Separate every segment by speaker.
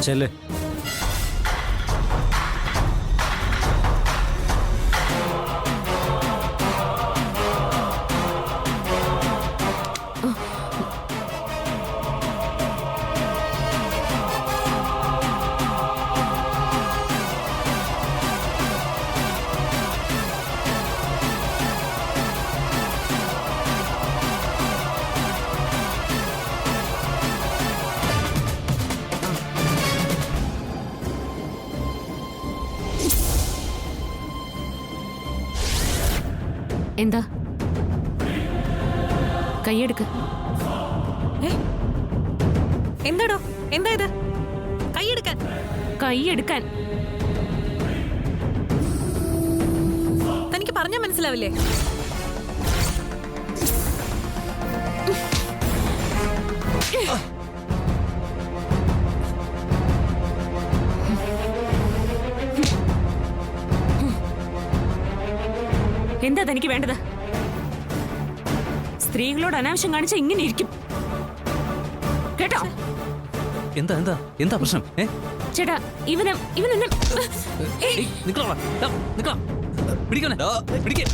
Speaker 1: ചെല്ല്.
Speaker 2: എന്താ കൈയെടുക്ക്.
Speaker 3: എന്താടോ എന്താ ഇത്? കൈയെടുക്കാൻ
Speaker 2: കൈയെടുക്കാൻ
Speaker 3: തനിക്ക് പറഞ്ഞാൽ മനസ്സിലാവില്ലേ?
Speaker 2: എന്താ തനിക്ക് വേണ്ടത്? സ്ത്രീകളോട് അനാവശ്യം കാണിച്ച ഇങ്ങനെ ഇരിക്കും കേട്ടോ.
Speaker 1: എന്താ എന്താ എന്താ പ്രശ്നം?
Speaker 2: ചേട്ടാ ഇവനെ
Speaker 1: പിടിക്കണേ പിടിക്കേ.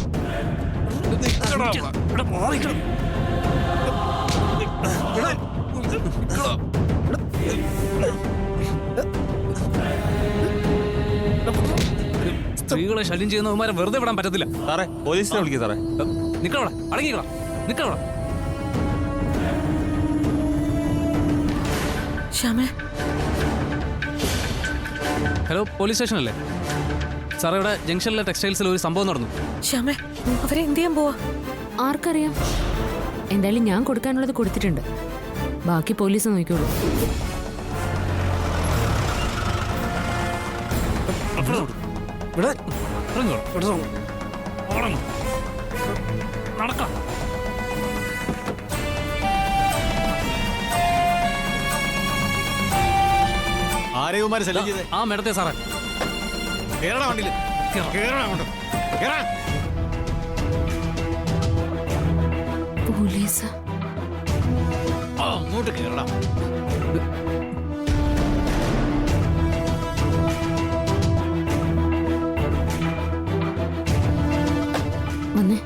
Speaker 1: സ്ത്രീകളെ ശല്യം ചെയ്യുന്നവന്മാരെ വെറുതെ വിടാൻ പറ്റത്തില്ല
Speaker 4: സാറേ. പോലീസിനെ വിളിക്കുക സാറേ.
Speaker 1: നിക്കളവിടെ, അടങ്ങിക്കളാ, നിക്കളവിടെ. ഹലോ, പോലീസ് സ്റ്റേഷൻ അല്ലേ സാറേ? ഇവിടെ ജംഗ്ഷനിലെ ടെക്സ്റ്റൈൽസിൽ ഒരു സംഭവം നടന്നു.
Speaker 3: ശ്യാമേ, അവരെ എന്ത് ചെയ്യാൻ പോവാ?
Speaker 2: ആർക്കറിയാം. എന്തായാലും ഞാൻ കൊടുക്കാനുള്ളത് കൊടുത്തിട്ടുണ്ട്. ബാക്കി പോലീസ് നോക്കിക്കോളൂ.
Speaker 1: നടക്കാം.
Speaker 4: ആരെയുമാരെ ശല്യം ചെയ്തേ?
Speaker 1: ആ മേഡത്തെ സാറേ.
Speaker 4: കേരള വണ്ടിയിൽ
Speaker 2: പോലീസ്
Speaker 4: അങ്ങോട്ട് കേരള.
Speaker 2: വന്നേ.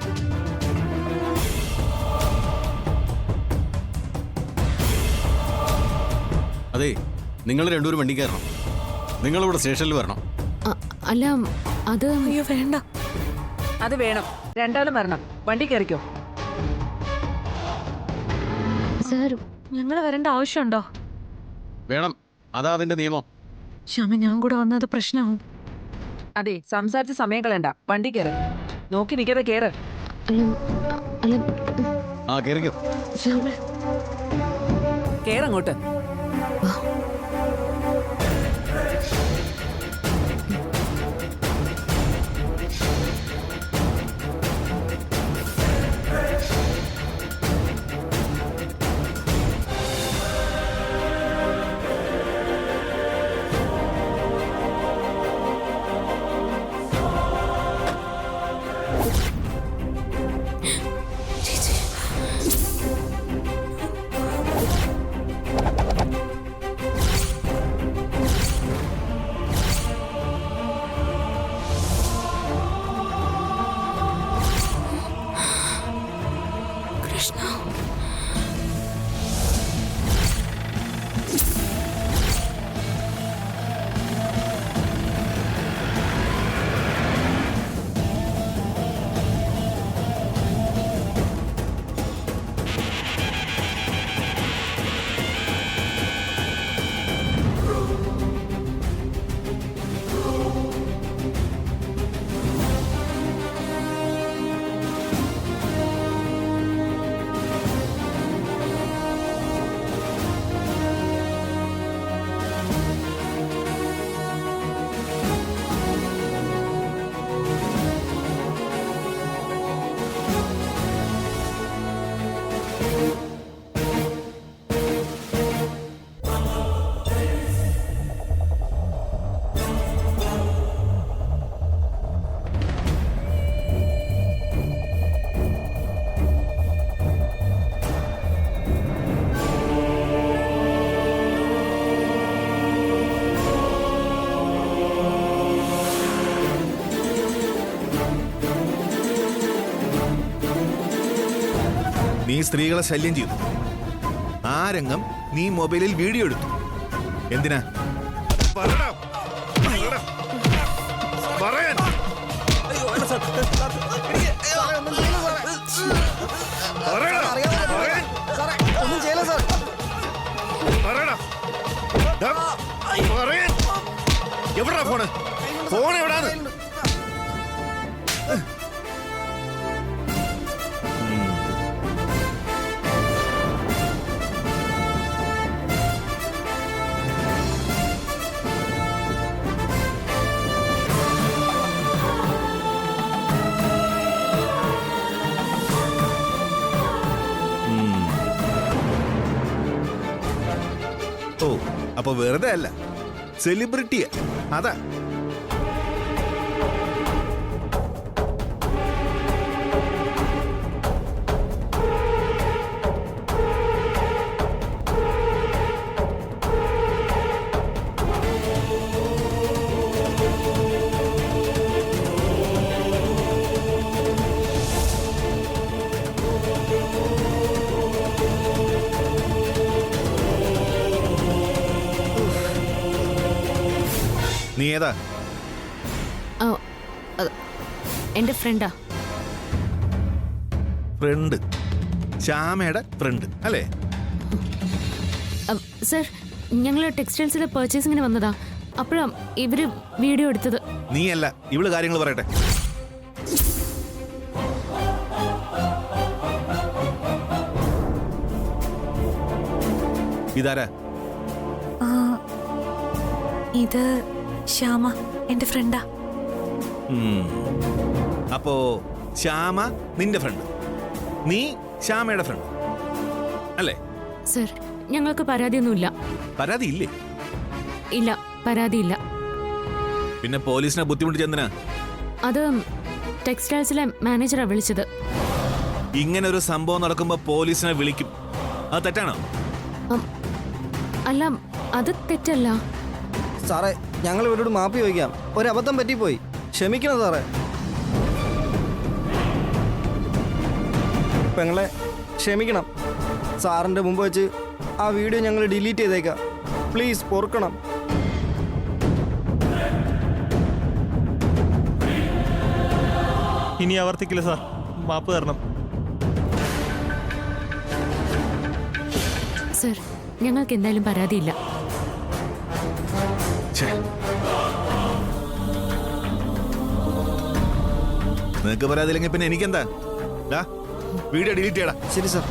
Speaker 4: അതെ, നിങ്ങൾ രണ്ടുപേരും വണ്ടി കയറണം. നിങ്ങളിവിടെ സ്റ്റേഷനിൽ വരണം.
Speaker 2: അല്ല അത്
Speaker 3: അയ്യോ വേണ്ട.
Speaker 5: അത് വേണം. രണ്ടാളും വരണം. വണ്ടി കയറിക്കോ.
Speaker 2: സാർ
Speaker 3: ഞങ്ങൾ വരേണ്ട ആവശ്യമുണ്ടോ?
Speaker 4: വേണം, അതാ അതിന്റെ നിയമം.
Speaker 3: ശ്യാമ, ഞാൻ കൂടെ വന്നത് പ്രശ്നമാവും.
Speaker 5: അതെ, സംസാരിച്ച് സമയം കളയണ്ട. വണ്ടി കയറ്. നോക്കി നിൽക്കാതെ കയറ്.
Speaker 4: ആ കയറിക്കോ.
Speaker 5: കയറങ്ങോട്ട്.
Speaker 6: സ്ത്രീകളെ ശല്യം ചെയ്തു. ആ രംഗം നീ മൊബൈലിൽ വീഡിയോ എടുത്തു. എന്തിനാ? പറയടാ. പറയടാ. പറയാൻ. പറയടാ. പറയാൻ. പറയടാ. ദാ, പറയാൻ. എവിടാ ഫോണ്? ഫോൺ എവിടാണ്? ഓ, അപ്പൊ വെറുതെ അല്ല, സെലിബ്രിറ്റിയാ. അതാ. നീ ഏതാ?
Speaker 3: എന്റെ ഫ്രണ്ടാ.
Speaker 6: ഫ്രണ്ട്. ശ്യാമയുടെ ഫ്രണ്ട് അല്ലേ?
Speaker 3: സർ, ഞങ്ങൾ ടെക്സ്റ്റൈൽസിലെ പർച്ചേസിങ്ങിന് വന്നതാ. അപ്പോഴാ ഇവര് വീഡിയോ എടുത്തത്.
Speaker 6: നീയല്ല, ഇവള് കാര്യങ്ങൾ പറയട്ടെ. ഇതാരാ?
Speaker 3: ഇത് ശ്യാമ, എന്റെ ഫ്രണ്ടാ.
Speaker 6: അപ്പോ ശ്യാമ നിന്റെ ഫ്രണ്ട്, നീ ശ്യാമയുടെ ഫ്രണ്ട് അല്ലേ?
Speaker 3: സർ, ഞങ്ങൾക്ക് പരാതിയൊന്നുമില്ല.
Speaker 6: പരാതി ഇല്ലേ?
Speaker 3: ഇല്ല, പരാതിയില്ല.
Speaker 6: പിന്നെ പോലീസിനെ ബുദ്ധിമുട്ടിച്ചെന്തിനാ?
Speaker 3: അത് ടെക്സ്റ്റൈൽസിലെ മാനേജറാ വിളിച്ചത്.
Speaker 6: ഇങ്ങനെ ഒരു സംഭവം നടക്കുമ്പോ പോലീസിനെ വിളിക്കും, അത് തെറ്റാണോ?
Speaker 3: അല്ല, അത് തെറ്റല്ല.
Speaker 7: സാറേ, ഞങ്ങൾ ഇവരോട് മാപ്പ് ചോദിക്കാം. ഒരബദ്ധം പറ്റിപ്പോയി, ക്ഷമിക്കണം സാറേ. പെങ്ങളെ ക്ഷമിക്കണം. സാറിൻ്റെ മുമ്പ് വെച്ച് ആ വീഡിയോ ഞങ്ങൾ ഡിലീറ്റ് ചെയ്തേക്കാം. പ്ലീസ് പൊറുക്കണം.
Speaker 8: ഇനി ആവർത്തിക്കില്ല സാർ, മാപ്പ് തരണം.
Speaker 3: സർ, ഞങ്ങൾക്ക് എന്തായാലും പരാതിയില്ല.
Speaker 6: നിനക്ക് പരാതിയില്ലെങ്കിൽ പിന്നെ എനിക്കെന്താ? വീഡിയോ ഡിലീറ്റ് ചെയ്യടാ.
Speaker 7: ശരി സാർ,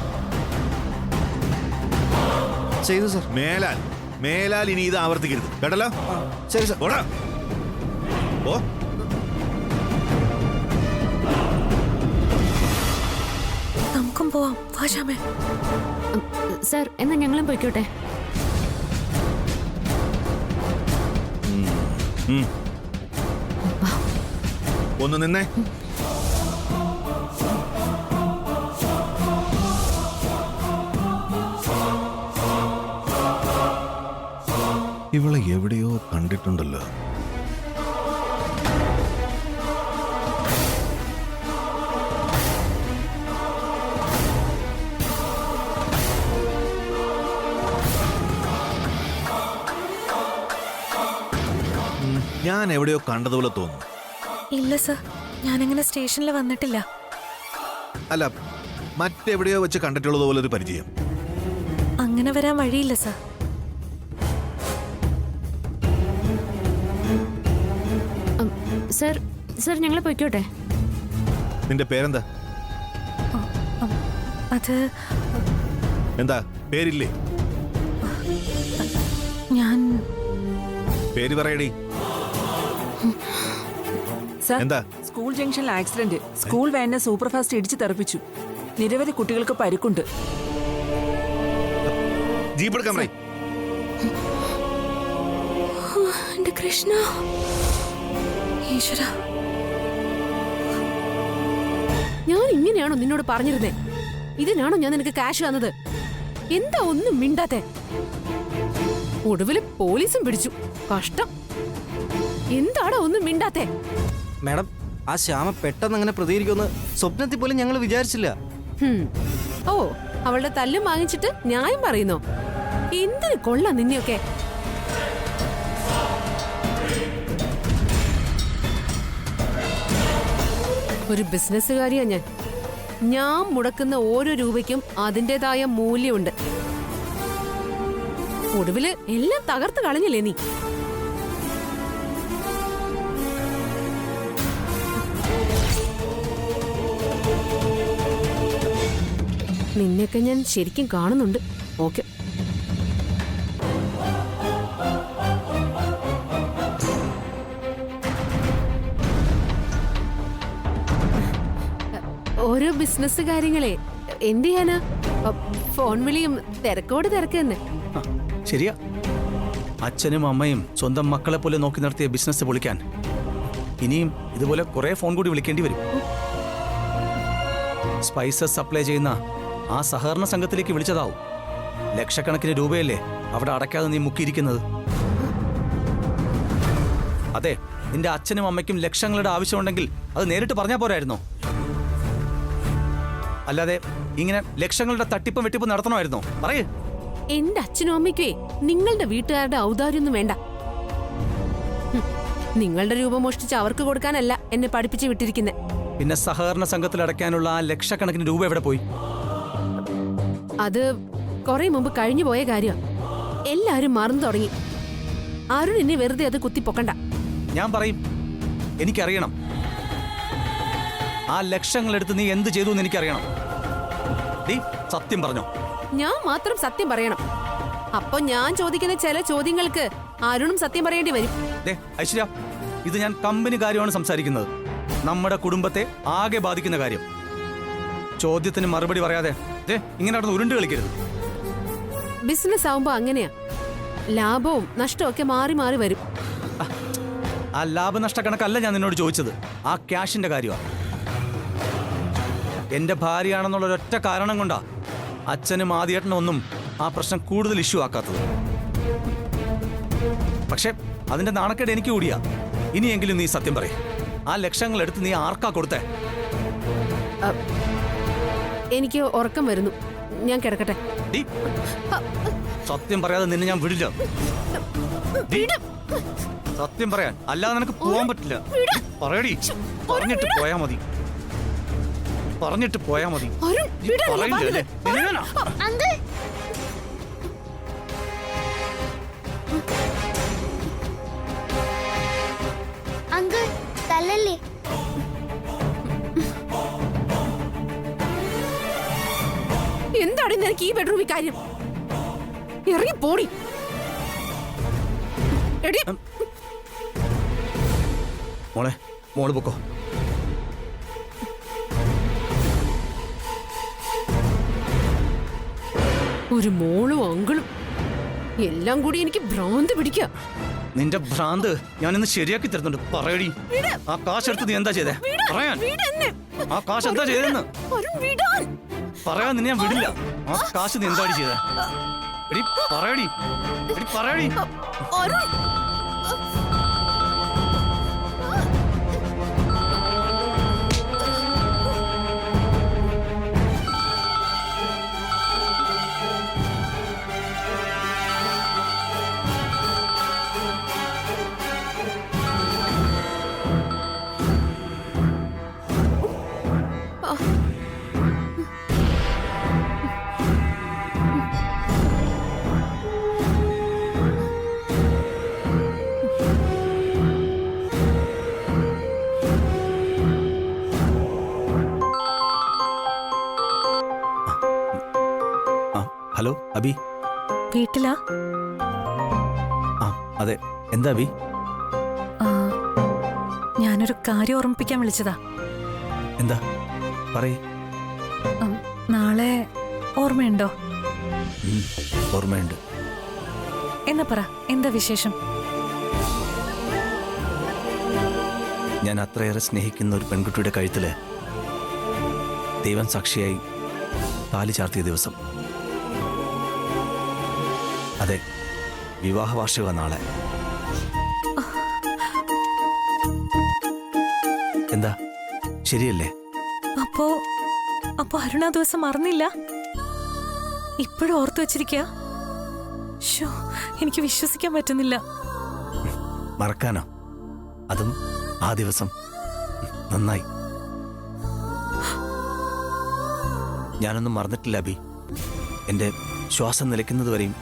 Speaker 7: ചെയ്തു സാർ.
Speaker 6: മേലാൽ ഇനി ഇത് ആവർത്തിക്കരുത്, കേട്ടല്ലോ?
Speaker 7: ശരി സാർ.
Speaker 6: ഓടാ. ഓ,
Speaker 3: നമുക്കും പോവാം. വാ ശ്യാമേ. സർ, എന്നാ ഞങ്ങളും പോയിക്കോട്ടെ.
Speaker 6: ഒന്ന് നിന്നേ. ഇവളെ എവിടെയോ കണ്ടിട്ടുണ്ടല്ലോ. ഞാൻ എവിടെയോ കണ്ടതുപോലെ തോന്നുന്നു.
Speaker 3: ഇല്ല സർ, ഞാനങ്ങനെ സ്റ്റേഷനിൽ വന്നിട്ടില്ല.
Speaker 6: അല്ല, മറ്റെവിടെയോ വെച്ച് കണ്ടിട്ടുള്ളത് പോലെ ഒരു പരിചയം.
Speaker 3: അങ്ങനെ വരാൻ വഴിയില്ല സർ. സർ, സർ, ഞങ്ങൾ പോയിക്കോട്ടെ.
Speaker 6: നിന്റെ പേരെന്താ?
Speaker 3: അത്
Speaker 6: എന്താ പേരില്ലേ?
Speaker 3: ഞാൻ
Speaker 6: പേര് പറയടി.
Speaker 5: സർ,
Speaker 6: എന്താ?
Speaker 5: സ്കൂൾ ജംഗ്ഷനിൽ ആക്സിഡന്റ്. സ്കൂൾ വാനിനെ സൂപ്പർ ഫാസ്റ്റ് ഇടിച്ചു തെറിപ്പിച്ചു. നിരവധി കുട്ടികൾക്ക് പരിക്കുണ്ട്.
Speaker 6: ജീപ്പ് എടുക്കാൻ പറയ്.
Speaker 3: എന്റെ കൃഷ്ണ, ഈശ്വര,
Speaker 2: ഞാൻ ഇങ്ങനെയാണോ നിന്നോട് പറഞ്ഞിരുന്നേ? ഇതിനാണോ ഞാൻ നിനക്ക് കാശ് തന്നത്? എന്താ ഒന്നും മിണ്ടാത്തെ? ഒടുവില് പോലീസും പിടിച്ചു. കഷ്ടം. എന്താടാ ഒന്നും മിണ്ടാത്തെ?
Speaker 7: മാഡം, ആ ശ്യാമ പെട്ടെന്ന് അങ്ങനെ പ്രതികരിക്കുമെന്ന് സ്വപ്നത്തിൽ പോലും ഞങ്ങൾ വിചാരിച്ചില്ല.
Speaker 2: ഓ, അവളുടെ തല്ലും വാങ്ങിച്ചിട്ട് ന്യായം പറയുന്നോ? എന്തിനു കൊള്ളാം നിന്നെയൊക്കെ. ഒരു ബിസിനസ്സുകാരിയാ ഞാൻ മുടക്കുന്ന ഓരോ രൂപയ്ക്കും അതിൻ്റെതായ മൂല്യമുണ്ട്. ഒടുവില് എല്ലാം തകർത്ത് കളഞ്ഞില്ലേ നീ? നിന്നെയൊക്കെ ഞാൻ ശരിക്കും കാണുന്നുണ്ട്. ഓക്കെ, ഓരോ ബിസിനസ് കാര്യങ്ങളെ എന്ത് ചെയ്യാനാ? ഫോൺ വിളിയും തിരക്കോട് തിരക്ക് തന്നെ.
Speaker 1: ശരിയാ, അച്ഛനും അമ്മയും സ്വന്തം മക്കളെ പോലെ നോക്കി നടത്തിയ ബിസിനസ് പൊളിക്കാൻ ഇനിയും ഇതുപോലെ കുറെ ഫോൺ കൂടി വിളിക്കേണ്ടി വരും. സ്പൈസസ് സപ്ലൈ ചെയ്യുന്ന ആ സഹകരണ സംഘത്തിലേക്ക് വിളിച്ചതാവും. ലക്ഷക്കണക്കിന് രൂപയല്ലേ അവിടെ അടയ്ക്കാതെ നീ മുക്കിയിരിക്കുന്നത്. അതെ, നിന്റെ അച്ഛനും അമ്മയ്ക്കും ലക്ഷങ്ങളുടെ ആവശ്യമുണ്ടെങ്കിൽ അത് നേരിട്ട് പറഞ്ഞാൽ പോരായിരുന്നോ? അല്ലാതെ ഇങ്ങനെ ലക്ഷങ്ങളുടെ തട്ടിപ്പും വെട്ടിപ്പും നടത്തണമായിരുന്നോ? പറയേ.
Speaker 2: എന്റെ അച്ഛനും അമ്മയ്ക്കേ നിങ്ങളുടെ വീട്ടുകാരുടെ ഔദാര്യൊന്നും വേണ്ട. നിങ്ങളുടെ രൂപ മോഷ്ടിച്ച് അവർക്ക് കൊടുക്കാനല്ല എന്നെ പഠിപ്പിച്ച് വിട്ടിരിക്കുന്നെ.
Speaker 1: പിന്നെ സഹകരണ സംഘത്തിൽ അടയ്ക്കാനുള്ള ആ ലക്ഷക്കണക്കിന് രൂപ എവിടെ പോയി?
Speaker 2: അത് കുറെ മുമ്പ് കഴിഞ്ഞു പോയ കാര്യം. എല്ലാരും മറന്നു തുടങ്ങി. ആരും എന്നെ വെറുതെ അത് കുത്തിപ്പൊക്കണ്ട.
Speaker 1: ഞാൻ പറയും, എനിക്കറിയണം. ആ ലക്ഷങ്ങളെടുത്ത് നീ എന്ത് ചെയ്തു എന്ന് എനിക്കറിയണം. നീ സത്യം പറഞ്ഞോ?
Speaker 2: ഞാൻ മാത്രം സത്യം പറയണം. അപ്പൊ ഞാൻ ചോദിക്കുന്ന ചില ചോദ്യങ്ങൾക്ക് ആരുണും സത്യം പറയേണ്ടി വരും.
Speaker 1: ഐശ്വര്യ, ഇത് ഞാൻ കമ്പനി കാര്യമാണ് സംസാരിക്കുന്നത്. നമ്മുടെ കുടുംബത്തെ ആകെ ബാധിക്കുന്ന കാര്യം. ചോദ്യത്തിന് മറുപടി പറയാതെ ഇങ്ങനെ നടന്ന് ഉരുണ്ട് കളിക്കരുത്.
Speaker 2: ബിസിനസ് ആവുമ്പോ അങ്ങനെയാ, ലാഭവും നഷ്ടവും ഒക്കെ മാറി മാറി വരും.
Speaker 1: ആ ലാഭനഷ്ട കണക്കല്ല ഞാൻ നിന്നോട് ചോദിച്ചത്, ആ ക്യാഷിന്റെ കാര്യമാണ്. എന്റെ ഭാര്യയാണെന്നുള്ള ഒരൊറ്റ കാരണം കൊണ്ടാ അച്ഛനും ആദ്യേട്ടനും ഒന്നും ആ പ്രശ്നം കൂടുതൽ ഇഷ്യൂ ആക്കാത്തത്. പക്ഷെ അതിന്റെ നാണക്കേട് എനിക്ക് കൂടിയാ. ഇനിയെങ്കിലും നീ സത്യം പറയേ, ആ ലക്ഷങ്ങൾ എടുത്ത് നീ ആർക്കാ കൊടുത്തേ?
Speaker 2: എനിക്ക് ഉറക്കം വരുന്നു, ഞാൻ കിടക്കട്ടെ.
Speaker 1: സത്യം പറയാതെ നിന്നെ ഞാൻ വിടില്ല. സത്യം പറയാൻ, അല്ലാതെ നിനക്ക് പോവാൻ പറ്റില്ല. പറയടി, പറഞ്ഞിട്ട് പോയാ മതി. പറഞ്ഞിട്ട് പോയാ മതി. പറയില്ലേ?
Speaker 9: അങ്കിൾ തല്ലല്ലേ?
Speaker 2: എന്താണ് നിനക്ക് ഈ ബെഡ്റൂമിൽ കാര്യം? ഇറങ്ങി പോടി.
Speaker 1: മോള് പൊക്കോ.
Speaker 2: ഒരു മോളും അങ്കിളും എല്ലാം കൂടി എനിക്ക് ഭ്രാന്ത് പിടിക്കുക.
Speaker 1: നിന്റെ ഭ്രാന്ത് ഞാനിന്ന് ശരിയാക്കി തരുന്നുണ്ട്. പറയടി, ആ കാശ് എടുത്ത് നീ എന്താ ചെയ്തേ? പറയാൻ. ആ കാശ് എന്താ ചെയ്തെന്ന് പറയാൻ നിന്നെ ഞാൻ വിടില്ല. ആ കാശ് നീ എന്താടി ചെയ്തേ? പറയടി, പറയടി. ഹലോ അബി,
Speaker 3: വീട്ടിലാ?
Speaker 1: ആ അതെ, എന്താ അബി?
Speaker 3: ഞാനൊരു കാര്യം ഓർമ്മിപ്പിക്കാൻ വിളിച്ചതാ.
Speaker 1: എന്താ പറയ്.
Speaker 3: നാളെ ഓർമ്മയുണ്ടോ?
Speaker 1: ഓർമ്മയുണ്ട്.
Speaker 3: എന്നാ പറ, എന്താ വിശേഷം?
Speaker 1: ഞാൻ അത്രയേറെ സ്നേഹിക്കുന്ന ഒരു പെൺകുട്ടിയുടെ കഴുത്തില് ദൈവം സാക്ഷിയായി താലി ചാർത്തിയ ദിവസം. അതെ, വിവാഹ വാർഷിക നാളെ. എന്താ ശരിയല്ലേ?
Speaker 3: അപ്പോ അരുണ ദിവസം മറന്നില്ല? ഇപ്പോഴും ഓർത്തു വെച്ചിരിക്കുക? ശോ, എനിക്ക് വിശ്വസിക്കാൻ പറ്റുന്നില്ല.
Speaker 1: മറക്കാനോ? അതും ആ ദിവസം. നന്നായി. ഞാനൊന്നും മറന്നിട്ടില്ല അബി. എൻ്റെ ശ്വാസം നിലയ്ക്കുന്നതുവരെയും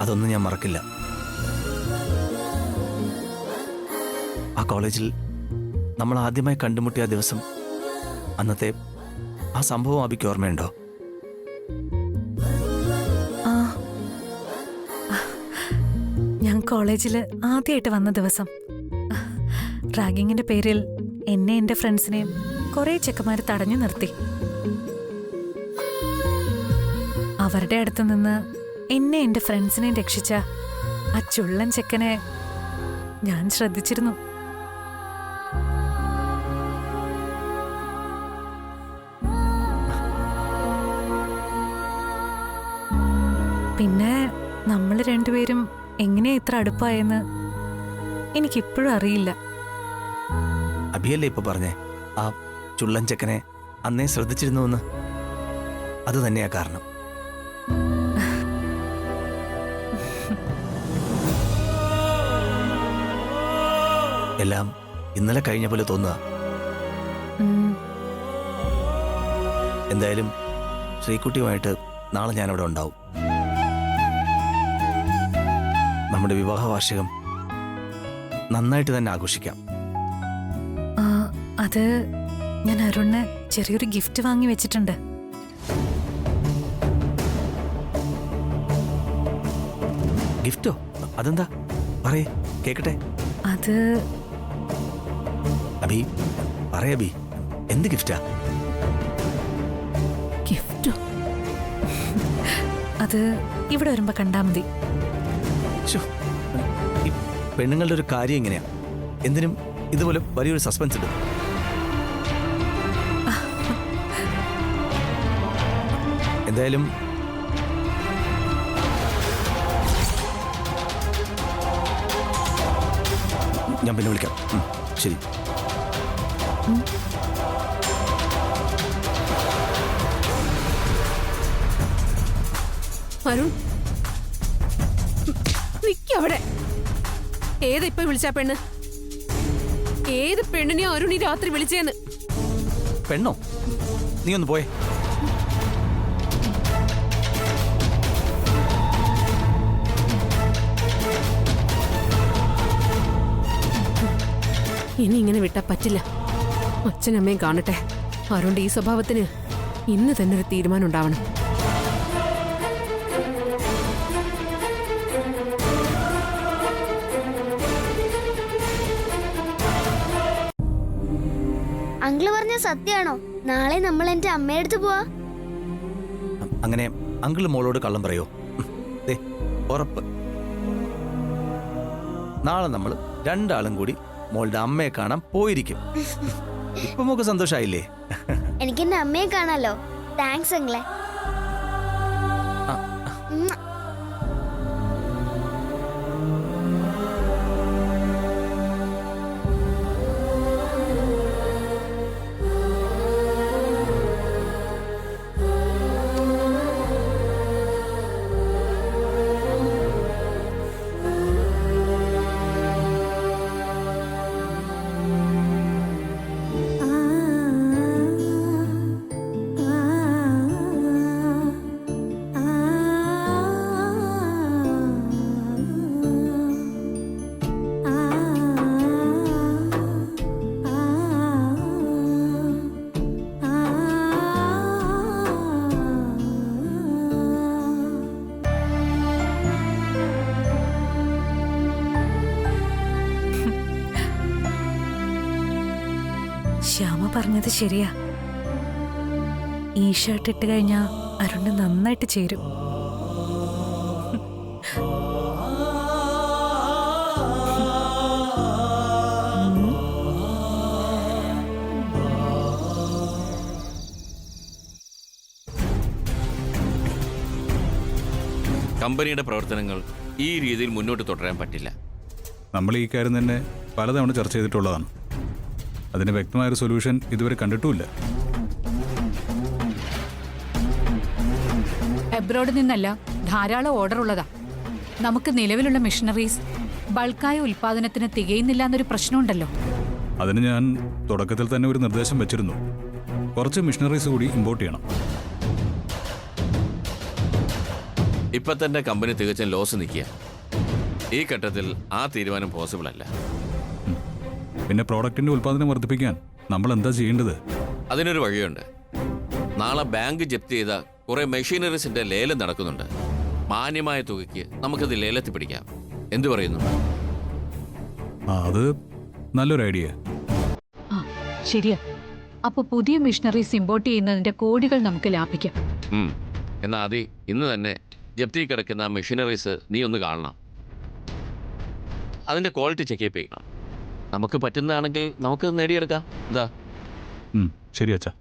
Speaker 1: അതൊന്നും ഞാൻ മറക്കില്ല. ആ കോളേജിൽ നമ്മൾ ആദ്യമായി കണ്ടുമുട്ടിയ ദിവസം, അന്നത്തെ ആ സംഭവം അബിക്ക് ഓർമ്മയുണ്ടോ?
Speaker 3: ഞാൻ കോളേജിൽ ആദ്യമായിട്ട് വന്ന ദിവസം റാഗിങ്ങിന്റെ പേരിൽ എന്നെ എന്റെ ഫ്രണ്ട്സിനെയും കുറെ ചെക്കന്മാർ തടഞ്ഞു നിർത്തി. അവരുടെ അടുത്ത് നിന്ന് എന്നെ എന്റെ ഫ്രണ്ട്സിനെയും രക്ഷിച്ച ആ ചുള്ളൻ ചെക്കനെ ഞാൻ ശ്രദ്ധിച്ചിരുന്നു. പിന്നെ നമ്മൾ രണ്ടുപേരും എങ്ങനെയാ ഇത്ര അടുപ്പായെന്ന് എനിക്കിപ്പോഴും അറിയില്ല.
Speaker 1: അബിയല്ലേ ഇപ്പൊ പറഞ്ഞേ ആ ചുള്ളൻ ചെക്കനെ അന്നേ ശ്രദ്ധിച്ചിരുന്നുവെന്ന്? അത് തന്നെയാ കാരണം. എല്ലാം ഇന്നലെ കഴിഞ്ഞ പോലെ തോന്നുക. എന്തായാലും ശ്രീകുട്ടിയുമായിട്ട് നാളെ ഞാനവിടെ ഉണ്ടാവും. നമ്മുടെ വിവാഹ വാർഷികം നന്നായിട്ട് തന്നെ ആഘോഷിക്കാം.
Speaker 3: അത് ഞാൻ അരുണിന് ചെറിയൊരു ഗിഫ്റ്റ് വാങ്ങി വെച്ചിട്ടുണ്ട്.
Speaker 1: ഗിഫ്റ്റോ? അതെന്താ? പറയേ, കേക്കട്ടെ.
Speaker 3: അത്
Speaker 1: അബി പറയബി, എന്ത് ഗിഫ്റ്റാ?
Speaker 2: ഗിഫ്റ്റോ?
Speaker 3: അത് ഇവിടെ വരുമ്പോ കണ്ടാ മതി.
Speaker 1: ഈ പെണ്ണുങ്ങളുടെ ഒരു കാര്യം എങ്ങനെയാ? എന്തിനും ഇതുപോലെ വലിയൊരു സസ്പെൻസ് ഇടും. എന്തായാലും ഞാൻ പിന്നെ വിളിക്കാം. ശരി.
Speaker 2: അരുൺ, നിക്കവിടെ. ഏതാ ഇപ്പൊ വിളിച്ച പെണ്ണ്? ഏത് പെണ്ണിനെയോ അരുൺ ഈ രാത്രി വിളിച്ചേന്ന്?
Speaker 1: പെണ്ണോ? നീ ഒന്ന് പോയേ.
Speaker 2: ഇനി ഇങ്ങനെ വിട്ടാ പറ്റില്ല. അച്ഛനമ്മയും കാണട്ടെ. അരുണിന്റെ ഈ സ്വഭാവത്തിന് ഇന്ന് തന്നെ ഒരു തീരുമാനം ഉണ്ടാവണം.
Speaker 9: അങ്കിള് പറഞ്ഞ സത്യാണോ? നാളെ നമ്മൾ എന്റെ അമ്മയുടെ അടുത്ത് പോവാ.
Speaker 1: അങ്ങനെ അങ്കിള് മോളോട് കള്ളം പറയോ? ദേ, ഉറപ്പ്. നാളെ നമ്മൾ രണ്ടാളും കൂടി മോളുടെ അമ്മയെ കാണാൻ പോയിരിക്കും. ഇപ്പൊ മോക്ക് സന്തോഷായില്ലേ?
Speaker 9: എനിക്ക് എന്റെ അമ്മയെ കാണാലോ. താങ്ക്സ് അങ്കിളെ.
Speaker 3: ശ്യാമ പറഞ്ഞത് ശരിയാ. ഈ ഷർട്ട് ഇട്ട് കഴിഞ്ഞാ അരുണ് നന്നായിട്ട് ചേരും.
Speaker 10: കമ്പനിയുടെ പ്രവർത്തനങ്ങൾ ഈ രീതിയിൽ മുന്നോട്ട് തുടരാൻ പറ്റില്ല.
Speaker 11: നമ്മൾ ഈ കാര്യം തന്നെ പലതവണ ചർച്ച ചെയ്തിട്ടുള്ളതാണ്. അതിന് വ്യക്തമായൊരു സൊല്യൂഷൻ ഇതുവരെ കണ്ടിട്ടുമില്ല.
Speaker 3: അബ്രോഡിൽ നിന്നല്ല ധാരാളം ഓർഡർ ഉള്ളതാ. നമുക്ക് നിലവിലുള്ള മെഷീനറീസ് ബൾക്കായ ഉൽപാദനത്തിന് തികയുന്നില്ല എന്നൊരു പ്രശ്നമുണ്ടല്ലോ.
Speaker 11: അതിന് ഞാൻ തുടക്കത്തിൽ തന്നെ ഒരു നിർദ്ദേശം വെച്ചിരുന്നു. കുറച്ച് മിഷനറീസ് കൂടി ഇമ്പോർട്ട് ചെയ്യണം.
Speaker 10: ഇപ്പൊ തന്നെ കമ്പനി തികച്ചും ലോസ് നിൽക്കുക. ഈ ഘട്ടത്തിൽ ആ തീരുമാനം പോസിബിൾ അല്ല.
Speaker 11: പിന്നെ പ്രോഡക്റ്റിന്റെ ഉൽപാദനം വർദ്ധിപ്പിക്കാൻ നമ്മൾ എന്താ ചെയ്യേണ്ടത്?
Speaker 10: അതിനൊരു വഴിയുണ്ട്. നാളെ ബാങ്ക് ജപ്തി ചെയ്ത കുറെ മെഷീനറീസിന്റെ ലേലം നടക്കുന്നുണ്ട്. മാന്യമായ തുകയ്ക്ക് നമുക്കത് ലേലത്തിൽ പിടിക്കാം. എന്തു പറയുന്നു?
Speaker 11: അത് നല്ലൊരു ഐഡിയ.
Speaker 3: ശരിയാ. അപ്പൊ പുതിയ മെഷീനറീസ് ഇമ്പോർട്ട് ചെയ്യുന്നതിന്റെ കോടികൾ നമുക്ക് ലാഭിക്കാം.
Speaker 10: എന്നാ ആദി, ഇന്ന് തന്നെ ജപ്തി കിടക്കുന്ന മെഷീനറീസ് നീ ഒന്ന് കാണണം. അതിന്റെ ക്വാളിറ്റി ചെക്ക് ചെയ്യണം. നമുക്ക് പറ്റുന്നതാണെങ്കിൽ നമുക്ക് നേടിയെടുക്കാം. എന്താ?
Speaker 11: ശരി അച്ഛാ.